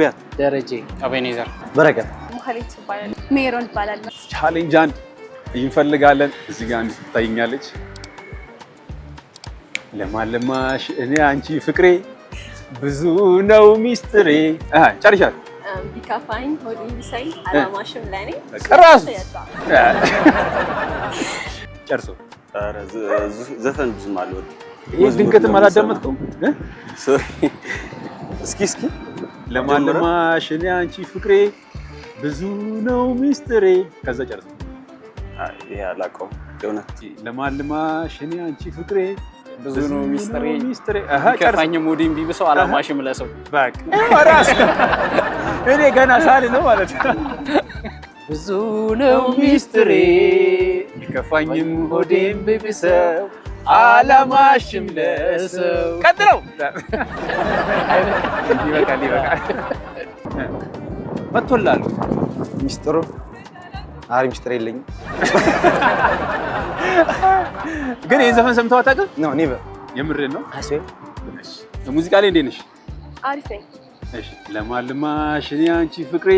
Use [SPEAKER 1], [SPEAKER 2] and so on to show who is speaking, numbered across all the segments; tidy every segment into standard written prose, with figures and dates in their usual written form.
[SPEAKER 1] ነቢያት
[SPEAKER 2] ደረጀ
[SPEAKER 3] አቤኔዘር
[SPEAKER 1] በረከት
[SPEAKER 4] ሙኸሊት ይባላል ሜሮን ይባላል
[SPEAKER 5] ቻሌንጅ አንድ እንፈልጋለን እዚህ ጋር እንድትታይኛለች ለማለማሽ እኔ አንቺ ፍቅሬ ብዙ ነው ሚስጥሬ ጨርሻል
[SPEAKER 4] ቢካፋኝ ሆዲን ቢሳይ አላማሽም ለኔ
[SPEAKER 5] ራስ ጨርሶ
[SPEAKER 1] ኧረ ዘፈን ብዙም አልወድም
[SPEAKER 5] ይሄ ድንገትም አላዳመጥኩም
[SPEAKER 1] ሶሪ እስኪ
[SPEAKER 5] ለማለማሽ እኔ አንቺ ፍቅሬ ብዙ ነው ሚስጥሬ ከዛ ጨርሶ
[SPEAKER 1] ይሄ አላውቀውም የእውነት
[SPEAKER 5] ለማለማሽ እኔ አንቺ ፍቅሬ
[SPEAKER 3] ብዙ ነው ሚስጥሬ
[SPEAKER 5] ከፋኝ
[SPEAKER 3] ሞዲን ቢብሰው አላማሽም ለሰው
[SPEAKER 5] ባክ ራስ እኔ ገና ሳል ነው ማለት
[SPEAKER 2] ብዙ ነው ሚስጥሬ
[SPEAKER 5] ከፋኝም ሆዴን ቢብሰው አላማሽም ለሰው ቀጥለው ይበቃል መጥቶላል
[SPEAKER 1] ሚስጥሩ አሪ ሚስጥር የለኝም
[SPEAKER 5] ግን ይሄን ዘፈን ሰምተው አታውቅም?
[SPEAKER 1] ነው ኔቨር
[SPEAKER 5] የምሬን ነው
[SPEAKER 1] አሴ
[SPEAKER 5] ሙዚቃ ላይ እንዴት ነሽ?
[SPEAKER 4] አሪፍ ነኝ
[SPEAKER 5] እሺ ለማልማሽ እኔ አንቺ ፍቅሬ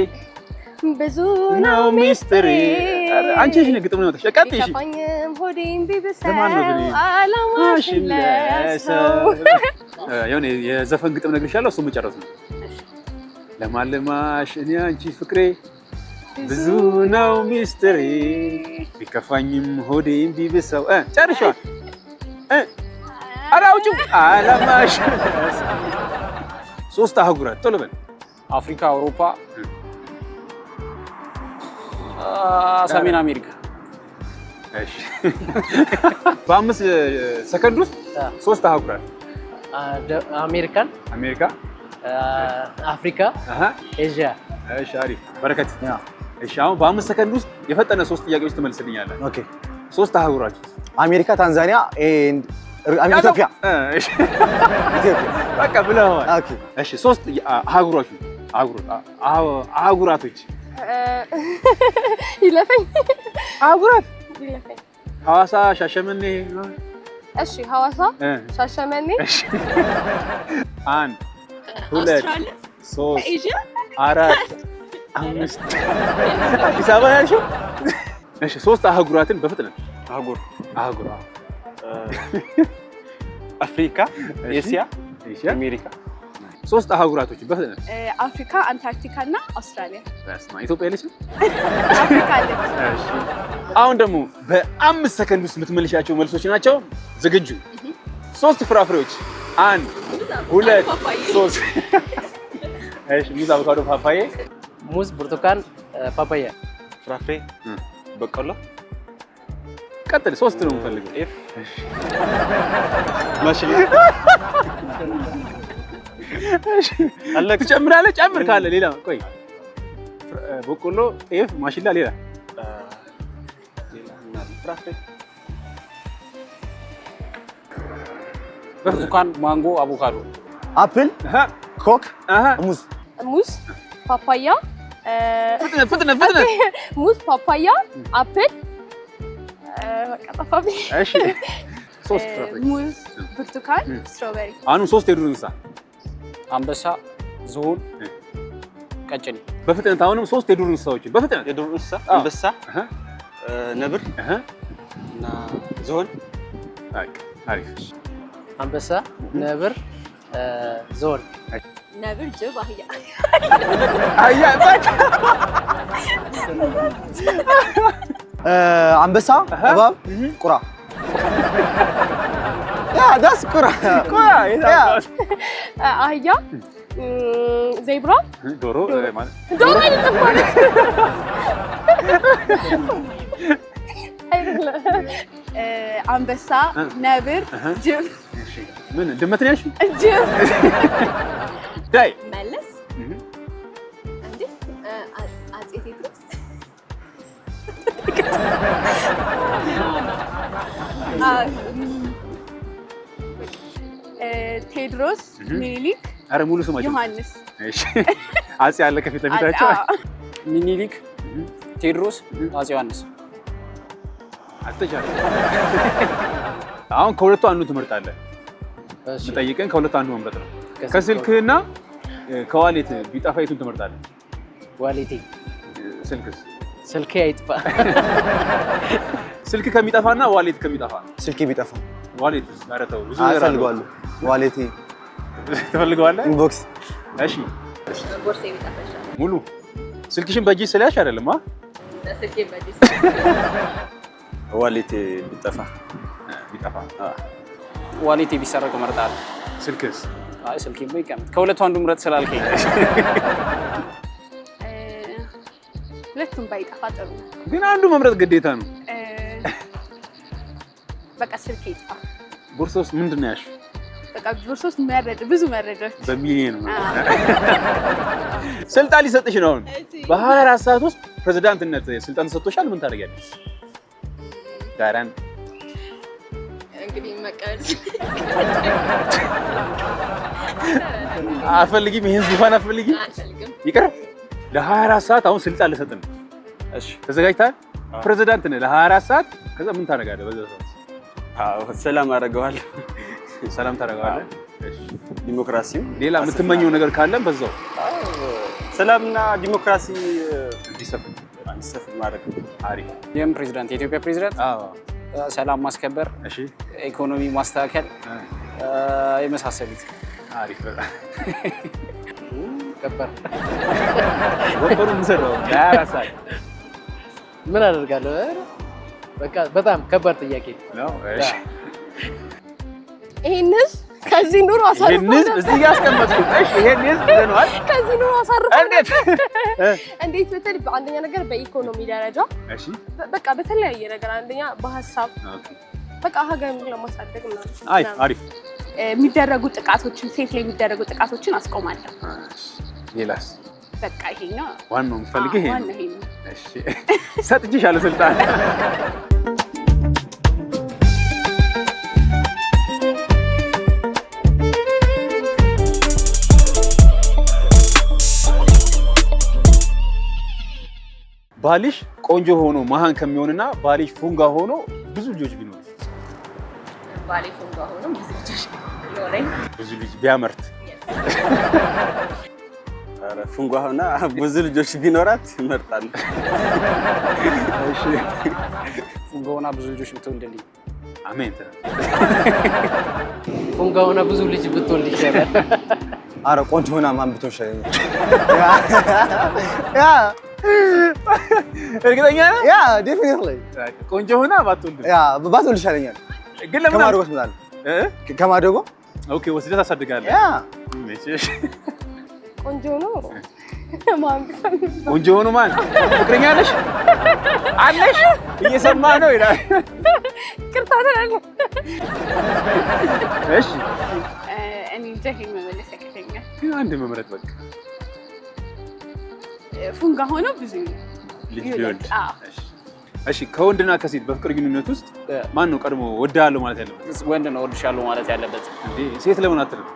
[SPEAKER 4] ብዙ
[SPEAKER 5] ነው ሚስጥሬ አንቺ እሺ ግጥም ነው ተቀጥይ እሺ
[SPEAKER 4] ከፋኝም ሆዴን ቢብሰው
[SPEAKER 5] ለማን ነው ግን
[SPEAKER 4] አላማሽም ለሰው
[SPEAKER 5] የሆነ የዘፈን ግጥም ነግሬሻለሁ እሱ መጨረስ ነው ለማልማሽ እኔ አንቺ ፍቅሬ ብዙ ነው ሚስጥሬ ቢከፋኝም ሆዴን ቢብሰው ጨርሻል አራውጭው አላማሽ ሶስት አህጉራት ቶሎ በል
[SPEAKER 3] አፍሪካ አውሮፓ ሰሜን አሜሪካ
[SPEAKER 5] እሺ በ5 ሰከንድ ውስጥ ሶስት አህጉራት አሜሪካ
[SPEAKER 2] አፍሪካ ኤዥያ
[SPEAKER 5] እሺ አሪፍ በረከት እሺ አሁን በ5 ሰከንድ ውስጥ የፈጠነ ሶስት ጥያቄዎች ትመልስልኛለህ
[SPEAKER 1] ኦኬ
[SPEAKER 5] ሶስት አህጉራት
[SPEAKER 1] አሜሪካ ታንዛኒያ ኤንድ ኢትዮጵያ
[SPEAKER 5] እሺ በቃ ብለዋል
[SPEAKER 1] ኦኬ
[SPEAKER 5] እሺ ሶስት አህጉራቶች
[SPEAKER 4] ይለፈኝ
[SPEAKER 5] አህጉራት
[SPEAKER 4] ይለፈኝ
[SPEAKER 5] ሐዋሳ ሻሸመኔ
[SPEAKER 4] እሺ ሐዋሳ ሻሸመኔ
[SPEAKER 5] እሺ 1 2 3
[SPEAKER 4] ኤዥያ
[SPEAKER 5] 4 5 አዲስ አበባ ያልሽው እሺ ሶስት አህጉራትን በፍጥነት
[SPEAKER 1] አህጉር
[SPEAKER 5] አፍሪካ
[SPEAKER 1] ኤስያ
[SPEAKER 5] አሜሪካ ሶስት አህጉራቶች በፍጥነት
[SPEAKER 4] አፍሪካ አንታርክቲካ እና አውስትራሊያ
[SPEAKER 5] በስማ ኢትዮጵያ ያለች
[SPEAKER 4] አፍሪካ አለች
[SPEAKER 5] እሺ አሁን ደግሞ በ5 ሰከንድ ውስጥ የምትመልሻቸው መልሶች ናቸው ዝግጁ ሶስት ፍራፍሬዎች 1 2 3 እሺ ሙዝ አቮካዶ ፓፓዬ
[SPEAKER 2] ሙዝ ብርቱካን ፓፓያ
[SPEAKER 1] ፍራፍሬ በቆሎ
[SPEAKER 5] ቀጥል ሶስት ነው የምፈልገው
[SPEAKER 1] ኤፍ ማሽላ
[SPEAKER 5] አለ ትጨምራለህ ጨምር ካለ ሌላ ቆይ በቆሎ ጤፍ ማሽላ ሌላ
[SPEAKER 1] ፍራፍሬ
[SPEAKER 3] ብርቱካን ማንጎ አቮካዶ
[SPEAKER 1] አፕል ኮክ ሙዝ
[SPEAKER 4] ፓፓያ
[SPEAKER 5] ፍጥነት
[SPEAKER 4] ሙዝ ፓፓያ አፕል ቀጣፋቢ
[SPEAKER 5] እሺ ሶስት ፍራፍሬ
[SPEAKER 4] ሙዝ ብርቱካን ስትሮቤሪ
[SPEAKER 5] አሁን ሶስት የዱር እንስሳ
[SPEAKER 3] አንበሳ ዝሆን ቀጭኔ
[SPEAKER 5] በፍጥነት አሁንም ሶስት የዱር እንስሳዎችን በፍጥነት
[SPEAKER 1] የዱር እንስሳ አንበሳ ነብር እና ዝሆን
[SPEAKER 5] አሪፍ
[SPEAKER 2] አንበሳ ነብር ዝሆን
[SPEAKER 4] ነብር ጅብ አህያ
[SPEAKER 1] አንበሳ እባብ ቁራ ዳስ ቁራ
[SPEAKER 4] አህያ ዜብራ
[SPEAKER 5] ዶሮ ማለት
[SPEAKER 4] አይደለም ማለት አይደለም አንበሳ ነብር ጅብ
[SPEAKER 5] ምን ድመት ነው ያልሽው
[SPEAKER 4] ጅብ
[SPEAKER 5] ዳይ
[SPEAKER 4] መለስ እንዴ አጼ ቴዎድሮስ ቴዎድሮስ ሚኒሊክ
[SPEAKER 5] አረ ሙሉ ስማቸው
[SPEAKER 4] ዮሐንስ
[SPEAKER 5] እሺ አጼ አለ ከፊት ለፊታቸው
[SPEAKER 3] ሚኒሊክ ቴዎድሮስ አጼ ዮሐንስ
[SPEAKER 5] አትቻለ አሁን ከሁለቱ አንዱ ትመርጣለህ እሺ ጠይቀን ከሁለቱ አንዱ መምረጥ ነው ከስልክህና ከዋሌት ቢጠፋ የቱን ትመርጣለህ?
[SPEAKER 2] ዋሌቴ።
[SPEAKER 5] ስልክስ?
[SPEAKER 2] ስልኬ አይጥፋ።
[SPEAKER 5] ስልክ ከሚጠፋና ዋሌት ከሚጠፋ?
[SPEAKER 1] ስልኬ ቢጠፋ።
[SPEAKER 5] ዋሌትስ? ኧረ ተው ብዙ
[SPEAKER 1] ነገር አለው። ዋሌቴ
[SPEAKER 5] ትፈልገዋለህ?
[SPEAKER 1] ኢንቦክስ።
[SPEAKER 5] እሺ
[SPEAKER 4] ቦርሴ ቢጠፋ ይሻላል።
[SPEAKER 5] ሙሉ ስልክሽን በእጅሽ ስለያዝሽ አይደለም?
[SPEAKER 4] ስልኬ በእጅ
[SPEAKER 1] ዋሌቴ ቢጠፋ።
[SPEAKER 3] ዋሌቴ ቢሰረቅ እመርጣለሁ።
[SPEAKER 5] ስልክስ?
[SPEAKER 3] አይ ስልኬ ይቀመጥ። ከሁለቱ አንዱ ምረጥ ስላልከኝ
[SPEAKER 4] ሁለቱም ባይጠፋ ጥሩ ነው።
[SPEAKER 5] ግን አንዱ መምረጥ ግዴታ ነው።
[SPEAKER 4] በቃ ስልኬ ይጥፋ።
[SPEAKER 5] ቦርሳ ውስጥ ምንድን ነው ያልሽው?
[SPEAKER 4] በቃ ቦርሳ ውስጥ ብዙ መረጃዎች
[SPEAKER 5] በሚሊዮን ነው። ስልጣን ሊሰጥሽ ነው። አሁን በ24 ሰዓት ውስጥ ፕሬዝዳንትነት ስልጣን ተሰጥቶሻል። ምን ታደርጊያለሽ? ጋራን
[SPEAKER 4] እንግዲህ መቀበል
[SPEAKER 5] አፈልጊም። ይሄን ዙፋን አፈልጊም። ይቅር። ለ24 ሰዓት አሁን ስልጣን ልሰጥ ነው። እሺ ተዘጋጅተሃል? ፕሬዝዳንት ነህ ለ24 ሰዓት። ከዛ ምን ታደርጋለህ? በዛ ሰዓት
[SPEAKER 1] ሰላም አደርገዋለሁ።
[SPEAKER 5] ሰላም ታደርጋለህ። እሺ
[SPEAKER 1] ዲሞክራሲው
[SPEAKER 5] ሌላ የምትመኘው ነገር ካለም በዛው
[SPEAKER 1] ሰላምና ዲሞክራሲ
[SPEAKER 5] እንዲሰፍን
[SPEAKER 1] ማድረግ።
[SPEAKER 5] አሪፍ።
[SPEAKER 3] ይህም ፕሬዚዳንት የኢትዮጵያ ፕሬዚዳንት ሰላም ማስከበር፣
[SPEAKER 5] እሺ
[SPEAKER 3] ኢኮኖሚ ማስተካከል የመሳሰሉት።
[SPEAKER 5] አሪፍ።
[SPEAKER 2] ከበር
[SPEAKER 5] ወንበሩን እንሰራው ለ24 ሰዓት
[SPEAKER 2] ምን አደርጋለሁ? በቃ በጣም ከባድ ጥያቄ
[SPEAKER 5] ነው። እሺ
[SPEAKER 4] ይሄንስ ከዚህ ኑሮ አሳርፈው
[SPEAKER 5] ይሄንስ እዚህ ያስቀመጥኩት። እሺ ይሄንስ ዘነዋል።
[SPEAKER 4] ከዚህ ኑሮ አሳርፈው
[SPEAKER 5] እንዴት
[SPEAKER 4] በተለይ በአንደኛ ነገር በኢኮኖሚ ደረጃ
[SPEAKER 5] እሺ
[SPEAKER 4] በቃ በተለያየ ነገር አንደኛ በሐሳብ በቃ ሀገርን ለማሳደግ ነው።
[SPEAKER 5] አይ አሪፍ።
[SPEAKER 4] የሚደረጉ ጥቃቶችን ሴት ላይ የሚደረጉ ጥቃቶችን አስቆማለሁ።
[SPEAKER 5] ሌላስ?
[SPEAKER 4] በቃ ይሄኛው
[SPEAKER 5] ዋናው የምፈልገው ይሄ ነው።
[SPEAKER 4] ይሄ ነው።
[SPEAKER 5] እሺ ሰጥቼሻለሁ ስልጣን። ባልሽ ቆንጆ ሆኖ መሀን ከሚሆንና ባልሽ ፉንጋ ሆኖ ብዙ ልጆች ቢኖር?
[SPEAKER 4] ባሌ ፉንጋ ሆኖ ብዙ ልጆች ቢኖረኝ።
[SPEAKER 5] ብዙ ልጅ ቢያመርት?
[SPEAKER 1] ኧረ ፉንጋ ሆና ብዙ ልጆች ቢኖራት እመርጣለሁ።
[SPEAKER 5] እሺ
[SPEAKER 3] ፉንጋ ሆና ብዙ ልጆች ብትወልድልኝ?
[SPEAKER 5] አሜን።
[SPEAKER 2] ፉንጋ ሆና ብዙ ልጅ ብትወልድ ይሻላል።
[SPEAKER 1] ኧረ ቆንጆ ሆና ማን ብትሆን ይሻለኛል?
[SPEAKER 5] እርግጠኛ ነህ?
[SPEAKER 1] ያ ዴፊኒትሊ
[SPEAKER 5] ቆንጆ ሆና ባትወልድ?
[SPEAKER 1] ያ ባትወልድ ይሻለኛል።
[SPEAKER 5] ግን ለምን
[SPEAKER 1] ከማደጎስ ምን አለ? ከማደጎ
[SPEAKER 5] ኦኬ ወስደህ ታሳድጋለህ።
[SPEAKER 1] ያ
[SPEAKER 4] ቆንጆ ነው ማን
[SPEAKER 5] ቆንጆ ሆኖ ማን ፍቅረኛ አለሽ? አለሽ? እየሰማህ ነው ይላል።
[SPEAKER 4] ቅርታ ትላለህ።
[SPEAKER 5] እሺ
[SPEAKER 4] እኔ እንጃ ይሄን መመለስ ያቅተኛል።
[SPEAKER 5] ግን አንድ መምረጥ በቃ
[SPEAKER 4] ፉንጋ ሆኖ ብዙ
[SPEAKER 5] ልጅ ቢወልድ። እሺ ከወንድና ከሴት በፍቅር ግንኙነት ውስጥ ማን ነው ቀድሞ ወድሃለሁ ማለት ያለበት?
[SPEAKER 3] ወንድ ነው ወድሻለሁ ማለት ያለበት።
[SPEAKER 5] እንዴ ሴት ለምን አትልም?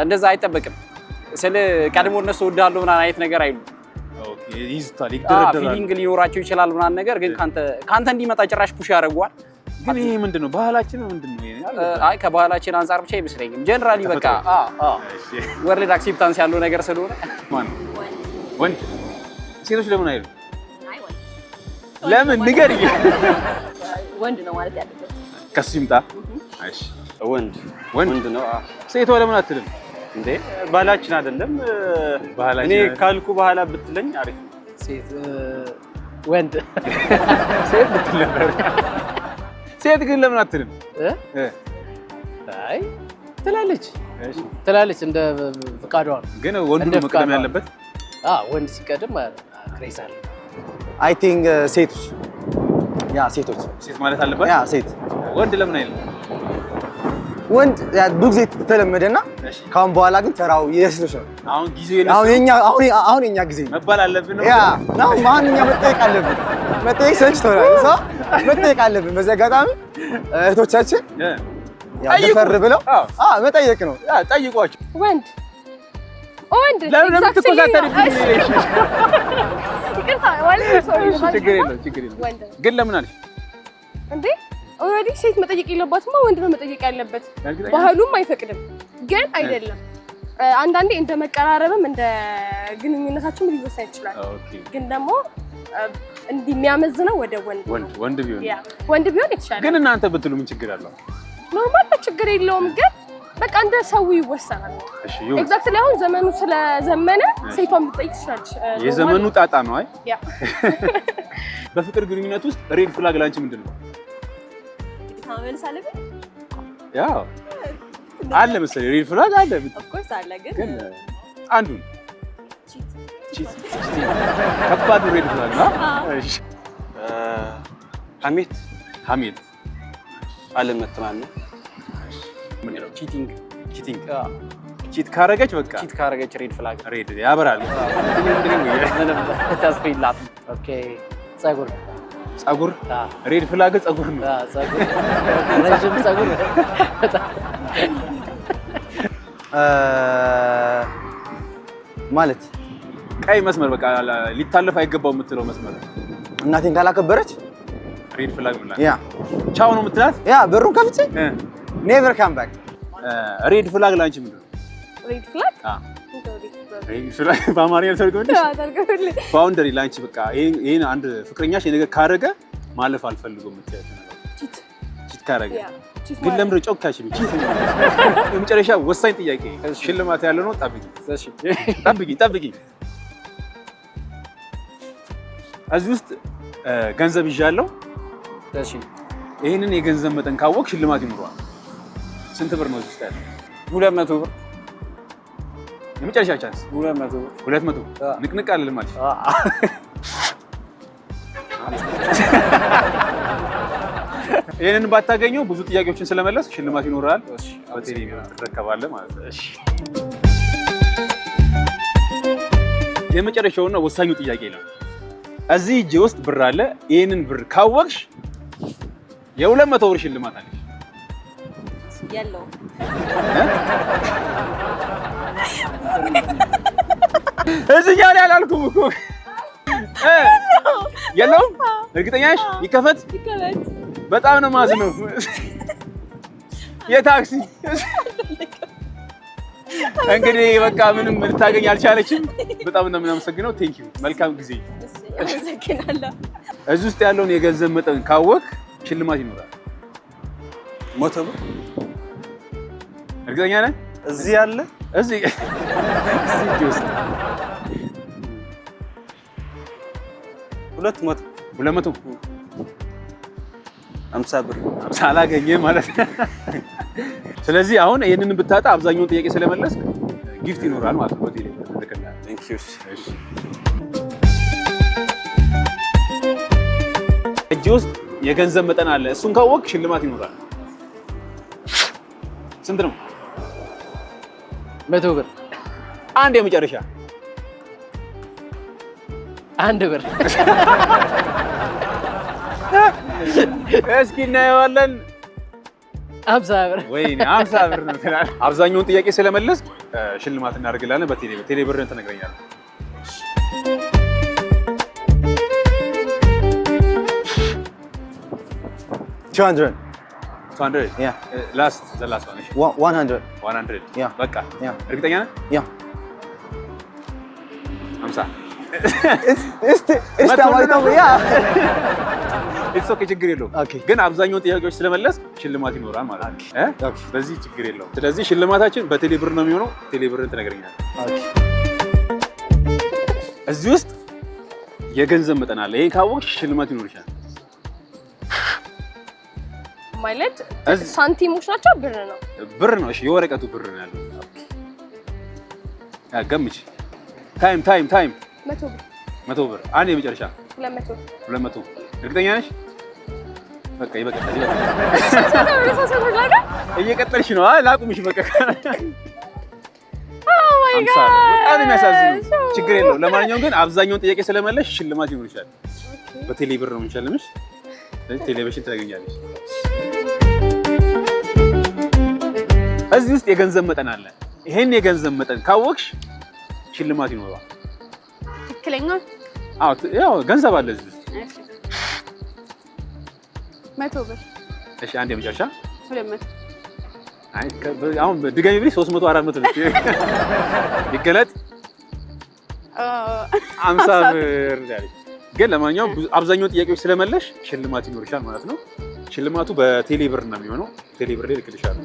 [SPEAKER 3] እንደዛ አይጠበቅም። ስለ ቀድሞ እነሱ ወድሃለሁ ምናምን አይነት ነገር አይሉ።
[SPEAKER 5] ኦኬ ይዝታል፣ ይደረደራል።
[SPEAKER 3] ፊሊንግ ሊኖራቸው ይችላል ምናምን ነገር ግን ካንተ እንዲመጣ ጭራሽ ፑሽ ያደርገዋል።
[SPEAKER 5] ግን ይሄ ምንድነው? ባህላችን ምንድነው?
[SPEAKER 3] አይ ከባህላችን አንፃር ብቻ አይመስለኝም። ጀነራሊ በቃ ወርልድ አክሴፕታንስ ያለው ነገር ስለሆነ
[SPEAKER 5] ማን ወንድ ሴቶች ለምን አይሉ? ለምን ንገሪኝ።
[SPEAKER 4] ወንድ ነው ማለት ያለበት።
[SPEAKER 5] ከሱ ይምጣ። እሺ
[SPEAKER 1] ወንድ ነው።
[SPEAKER 5] ሴቷ ለምን አትልም?
[SPEAKER 1] እንዴ ባህላችን አይደለም? እኔ ካልኩ በኋላ ብትለኝ አሪፍ ነው።
[SPEAKER 2] ሴት ወንድ
[SPEAKER 5] ሴት ብትል ነበር። ሴት ግን ለምን አትልም?
[SPEAKER 2] አይ ትላለች እንደ ፍቃዷ ነው።
[SPEAKER 5] ግን ወንዱ መቅደም ያለበት?
[SPEAKER 2] ወንድ ሲቀድም ግሬስ አለ።
[SPEAKER 1] አይ ቲንክ ሴቶች ሴቶች
[SPEAKER 5] ሴት ማለት አለበት።
[SPEAKER 1] ሴት
[SPEAKER 5] ወንድ ለምን አይልም?
[SPEAKER 1] ወንድ ብዙ ጊዜ ተለመደና ካሁን በኋላ ግን ተራው የሴቶች ነው።
[SPEAKER 5] አሁን ጊዜው የነሱ
[SPEAKER 1] አሁን የኛ ጊዜ
[SPEAKER 5] መባል አለብን ነው።
[SPEAKER 1] ነው ማንኛ መጠየቅ አለብን። መጠየቅ ሰልችቶናል። መጠየቅ አለብን። በዚህ አጋጣሚ እህቶቻችን ደፈር ብለው መጠየቅ ነው።
[SPEAKER 5] ጠይቋቸው።
[SPEAKER 4] ወንድ
[SPEAKER 5] ለምን ትቆጣጠሪብኝ?
[SPEAKER 4] ይቅርታ ማለት ነው።
[SPEAKER 5] ችግር የለውም። ግን ለምን አለሽ
[SPEAKER 4] እንዴ? ኦልሬዲ ሴት መጠየቅ የለባትማ፣ ወንድ ነው መጠየቅ ያለበት። ባህሉም አይፈቅድም። ግን አይደለም አንዳንዴ እንደ መቀራረብም እንደ ግንኙነታችን ሊወሰን ይችላል። ግን ደግሞ እንዲህ የሚያመዝነው ወደ ወንድ ቢሆን የተሻለ። ግን
[SPEAKER 5] እናንተ ብትሉ ምን ችግር አለው?
[SPEAKER 4] ኖርማል ችግር የለውም። ግን በቃ እንደ ሰው ይወሰናል። ኤግዛክትሊ አሁን ዘመኑ ስለዘመነ ሴቷን ልትጠይቅ ትችላለች።
[SPEAKER 5] የዘመኑ ጣጣ ነው። አይ በፍቅር ግንኙነት ውስጥ ሬድ ፍላግ ላንቺ ምንድን ነው? ያው አለ መሰለኝ ሬድ ፍላግ አለ።
[SPEAKER 6] ኦፍ ኮርስ አለ። ግን
[SPEAKER 5] አንዱን ቺት ከባድ ሬድ ፍላግ ነው። እሺ ሐሜት
[SPEAKER 3] አለመተማመን ምን ነው? ቺቲንግ
[SPEAKER 5] ቺት ካረገች በቃ
[SPEAKER 3] ቺት ካረገች ሬድ ፍላግ
[SPEAKER 5] ሬድ ያበራል።
[SPEAKER 3] ምንም ተስፋ የላትም።
[SPEAKER 2] ኦኬ ጸጉር
[SPEAKER 5] ሬድ ፍላግ ጸጉር ነው።
[SPEAKER 2] ጸጉር ረጅም ጸጉር
[SPEAKER 1] ማለት
[SPEAKER 5] ቀይ መስመር በቃ ሊታለፍ አይገባው የምትለው መስመር
[SPEAKER 1] እናቴን ካላከበረች
[SPEAKER 5] ሬድ ፍላግ ነው። ያ ቻው ነው የምትላት።
[SPEAKER 1] ያ በሩን ከፍቼ ኔቨር ካም ባክ።
[SPEAKER 5] ሬድ ፍላግ ላንቺ ምንድን ነው?
[SPEAKER 4] ሬድ ፍላግ
[SPEAKER 5] ሬድ ፍላግ በአማርኛ ተርጉምልሽ። ባውንደሪ ላንቺ በቃ ይሄን አንድ ፍቅረኛሽ የነገር ካረገ ማለፍ አልፈልገውም የምትያቸው ነገር ቺት ካረገ ግን ለምንድን ነው ጮካሽ? ቺት የመጨረሻ ወሳኝ ጥያቄ ሽልማት ያለው ነው። ጠብቂ። እዚህ ውስጥ ገንዘብ ይዣለሁ።
[SPEAKER 3] እሺ
[SPEAKER 5] ይሄንን የገንዘብ መጠን ካወቅ ሽልማት ይኖረዋል። ስንት ብር ነው እዚህ ውስጥ ያለው?
[SPEAKER 3] 200 ብር።
[SPEAKER 5] የመጨረሻ ቻንስ
[SPEAKER 3] 200 ብር።
[SPEAKER 5] 200 ንቅንቅ አልልም አልሽ። ይሄንን ባታገኘው ብዙ ጥያቄዎችን ስለመለስ ሽልማት ይኖራል። በቴሌ ትረከባለህ ማለት ነው። እሺ የመጨረሻውና ወሳኙ ጥያቄ ነው። እዚህ እጄ ውስጥ ብር አለ። ይሄንን ብር ካወቅሽ የ200 ብር ሽልማት አለሽ።
[SPEAKER 6] የለውም
[SPEAKER 5] እዚህ ጋር ያላልኩም እኮ የለውም። እርግጠኛ ነሽ? ይከፈት። በጣም ነው የማዝነው። የታክሲ እንግዲህ በቃ ምንም ልታገኝ አልቻለችም። በጣም ነው የምናመሰግነው። ቴንክ ዩ። መልካም ጊዜ። እዚህ ውስጥ ያለውን የገንዘብ መጠን ካወቅ ሽልማት ይኖራል።
[SPEAKER 1] 100 ብር
[SPEAKER 5] እርግጠኛ ነህ?
[SPEAKER 1] እዚህ ያለ
[SPEAKER 5] እዚህ ውስጥ
[SPEAKER 1] 200 50 ብር
[SPEAKER 5] አላገኘህም ማለት ነው። ስለዚህ አሁን ይሄንን ብታጣ አብዛኛውን ጥያቄ ስለመለስክ ጊፍት ይኖራል ማለት ነው። ሆቴል ተከታተል። ቴንክ ዩ። እጅ ውስጥ የገንዘብ መጠን አለ። እሱን ካወቅ ሽልማት ይኖራል። ስንት ነው?
[SPEAKER 2] 100 ብር።
[SPEAKER 5] አንድ የመጨረሻ
[SPEAKER 2] 1 ብር።
[SPEAKER 5] እስኪ እናየዋለን።
[SPEAKER 2] 50 ብር።
[SPEAKER 5] ወይኔ 50 ብር ነው ትላለህ። አብዛኛውን ጥያቄ ስለመለስ ሽልማት እናደርግላለን። በቴሌ ብርን ትነግረኛለህ። $200
[SPEAKER 1] Yeah.
[SPEAKER 5] Last one. 100
[SPEAKER 1] Yeah.
[SPEAKER 5] በቃ
[SPEAKER 1] Yeah.
[SPEAKER 5] እርግጠኛ ነህ?
[SPEAKER 1] Yeah.
[SPEAKER 5] 50
[SPEAKER 1] It's
[SPEAKER 5] ኦኬ፣ ችግር የለውም። ግን አብዛኛውን ጥያቄዎች ስለመለስ ሽልማት ይኖራል ማለት ነው። በዚህ ችግር የለውም። ስለዚህ ሽልማታችን በቴሌ ብር ነው የሚሆነው። ቴሌ ብርን ትነግረኛለህ። እዚህ ውስጥ የገንዘብ መጠን አለ። ይሄን ካወቅሽ ሽልማት ይኖርሻል።
[SPEAKER 4] ማለት ሳንቲሞች ናቸው?
[SPEAKER 5] ብር ነው። እሺ የወረቀቱ ብር ነው ያለው። ገምች። ታይም 100 ብር። አንድ የመጨረሻ 200 እርግጠኛ ነሽ? በቃ ይበቃል። እየቀጠልሽ ነው። ላቁምሽ በቃ። በጣም የሚያሳዝነው። ችግር የለውም። ለማንኛውም ግን አብዛኛውን ጥያቄ ስለመለሽ ሽልማት ይኖርሻል። በቴሌ ብር ነው የምንሸልምሽ። ቴሌቪዥን ታገኛለሽ። እዚህ ውስጥ የገንዘብ መጠን አለ። ይሄን የገንዘብ መጠን ካወቅሽ ሽልማት ይኖረዋል።
[SPEAKER 6] ትክክለኛ?
[SPEAKER 5] አዎ፣ ያው ገንዘብ አለ እዚህ ውስጥ።
[SPEAKER 6] እሺ 100 ብር።
[SPEAKER 5] እሺ አንድ የመጨረሻ
[SPEAKER 6] 200
[SPEAKER 5] አሁን ድጋሚ ብለሽ 300 400 ልትይ ይገለጥ 50 ብር ያለሽ ግን ለማንኛውም አብዛኛው ጥያቄዎች ስለመለሽ ሽልማት ይኖርሻል ማለት ነው። ሽልማቱ በቴሌ ብር ነው የሚሆነው። ቴሌ ብር ላይ ልክልሻለሁ።